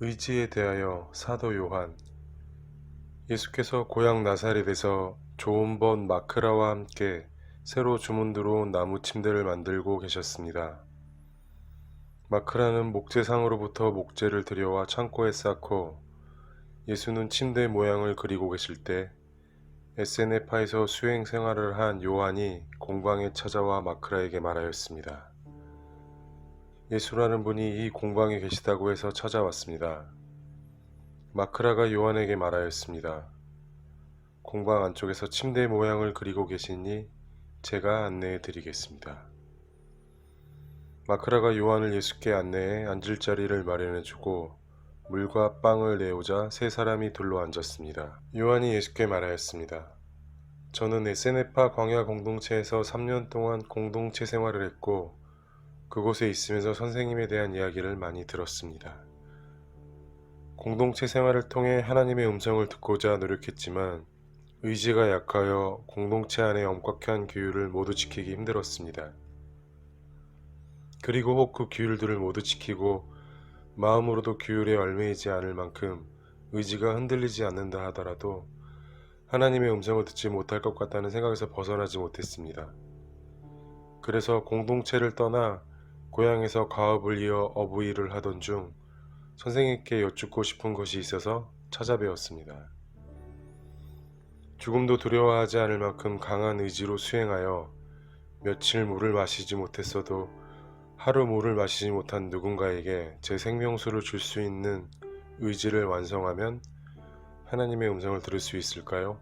의지에 대하여 사도 요한. 예수께서 고향 나사렛에서 조은번 마크라와 함께 새로 주문 들어온 나무 침대를 만들고 계셨습니다. 마크라는 목재상으로부터 목재를 들여와 창고에 쌓고 예수는 침대 모양을 그리고 계실 때 에세네파에서 수행 생활을 한 요한이 공방에 찾아와 마크라에게 말하였습니다. 예수라는 분이 이 공방에 계시다고 해서 찾아왔습니다. 마크라가 요한에게 말하였습니다. 공방 안쪽에서 침대 모양을 그리고 계시니 제가 안내해 드리겠습니다. 마크라가 요한을 예수께 안내해 앉을 자리를 마련해 주고 물과 빵을 내오자 세 사람이 둘러 앉았습니다. 요한이 예수께 말하였습니다. 저는 에세네파 광야 공동체에서 3년 동안 공동체 생활을 했고 그곳에 있으면서 선생님에 대한 이야기를 많이 들었습니다. 공동체 생활을 통해 하나님의 음성을 듣고자 노력했지만 의지가 약하여 공동체 안의 엄격한 규율을 모두 지키기 힘들었습니다. 그리고 혹 그 규율들을 모두 지키고 마음으로도 규율에 얽매이지 않을 만큼 의지가 흔들리지 않는다 하더라도 하나님의 음성을 듣지 못할 것 같다는 생각에서 벗어나지 못했습니다. 그래서 공동체를 떠나 고향에서 가업을 이어 어부일을 하던 중 선생님께 여쭙고 싶은 것이 있어서 찾아뵈었습니다. 죽음도 두려워하지 않을 만큼 강한 의지로 수행하여 며칠 물을 마시지 못했어도 하루 물을 마시지 못한 누군가에게 제 생명수를 줄 수 있는 의지를 완성하면 하나님의 음성을 들을 수 있을까요?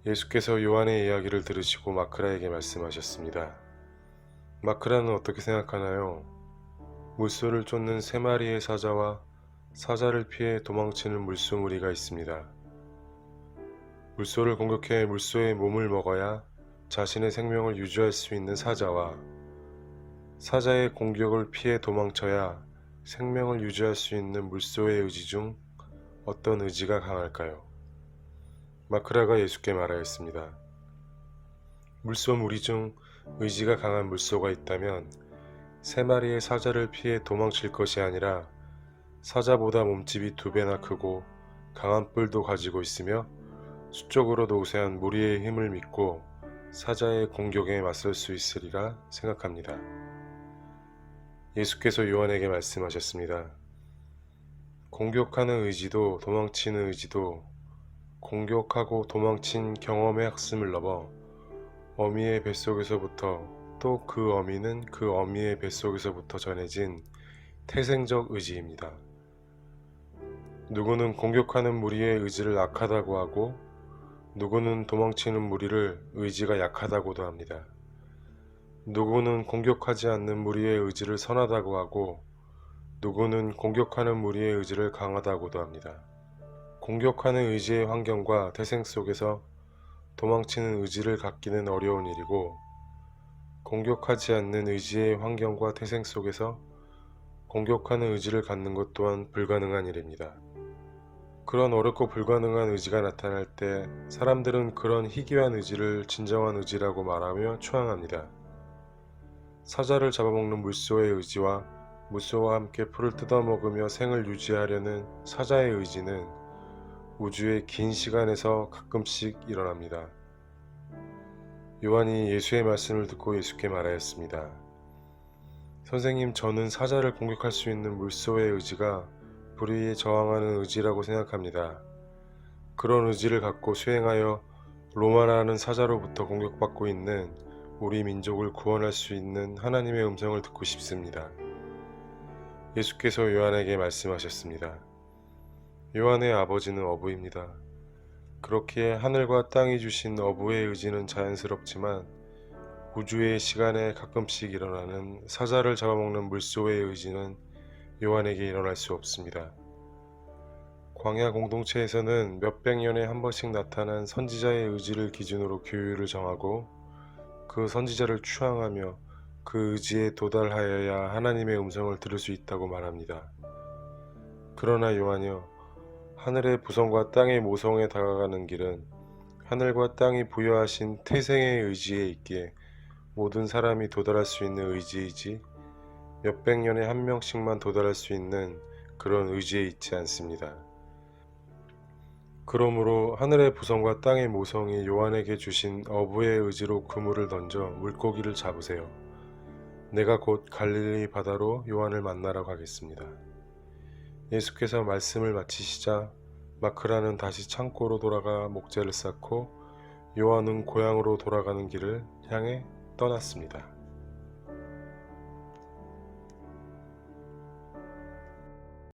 예수께서 요한의 이야기를 들으시고 마크라에게 말씀하셨습니다. 마크라는 어떻게 생각하나요? 물소를 쫓는 세 마리의 사자와 사자를 피해 도망치는 물소무리가 있습니다. 물소를 공격해 물소의 몸을 먹어야 자신의 생명을 유지할 수 있는 사자와 사자의 공격을 피해 도망쳐야 생명을 유지할 수 있는 물소의 의지 중 어떤 의지가 강할까요? 마크라가 예수께 말하였습니다. 물소 무리 중 의지가 강한 물소가 있다면 세 마리의 사자를 피해 도망칠 것이 아니라 사자보다 몸집이 2배나 크고 강한 뿔도 가지고 있으며 수적으로도 우세한 무리의 힘을 믿고 사자의 공격에 맞설 수 있으리라 생각합니다. 예수께서 요한에게 말씀하셨습니다. 공격하는 의지도 도망치는 의지도 공격하고 도망친 경험의 학습을 넘어 어미의 뱃속에서부터 또 그 어미는 그 어미의 뱃속에서부터 전해진 태생적 의지입니다. 누구는 공격하는 무리의 의지를 악하다고 하고 누구는 도망치는 무리를 의지가 약하다고도 합니다. 누구는 공격하지 않는 무리의 의지를 선하다고 하고 누구는 공격하는 무리의 의지를 강하다고도 합니다. 공격하는 의지의 환경과 태생 속에서 도망치는 의지를 갖기는 어려운 일이고 공격하지 않는 의지의 환경과 태생 속에서 공격하는 의지를 갖는 것 또한 불가능한 일입니다. 그런 어렵고 불가능한 의지가 나타날 때 사람들은 그런 희귀한 의지를 진정한 의지라고 말하며 추앙합니다. 사자를 잡아먹는 물소의 의지와 물소와 함께 풀을 뜯어먹으며 생을 유지하려는 사자의 의지는 우주의 긴 시간에서 가끔씩 일어납니다. 요한이 예수의 말씀을 듣고 예수께 말하였습니다. 선생님, 저는 사자를 공격할 수 있는 물소의 의지가 불의에 저항하는 의지라고 생각합니다. 그런 의지를 갖고 수행하여 로마라는 사자로부터 공격받고 있는 우리 민족을 구원할 수 있는 하나님의 음성을 듣고 싶습니다. 예수께서 요한에게 말씀하셨습니다. 요한의 아버지는 어부입니다. 그렇기에 하늘과 땅이 주신 어부의 의지는 자연스럽지만 우주의 시간에 가끔씩 일어나는 사자를 잡아먹는 물소의 의지는 요한에게 일어날 수 없습니다. 광야 공동체에서는 몇백 년에 한 번씩 나타난 선지자의 의지를 기준으로 규율을 정하고 그 선지자를 추앙하며 그 의지에 도달하여야 하나님의 음성을 들을 수 있다고 말합니다. 그러나 요한이여, 하늘의 부성과 땅의 모성에 다가가는 길은 하늘과 땅이 부여하신 태생의 의지에 있기에 모든 사람이 도달할 수 있는 의지이지 몇백 년에 한 명씩만 도달할 수 있는 그런 의지에 있지 않습니다. 그러므로 하늘의 보성과 땅의 모성이 요한에게 주신 어부의 의지로 그물을 던져 물고기를 잡으세요. 내가 곧 갈릴리 바다로 요한을 만나러 가겠습니다. 예수께서 말씀을 마치시자 마크라는 다시 창고로 돌아가 목재를 쌓고 요한은 고향으로 돌아가는 길을 향해 떠났습니다.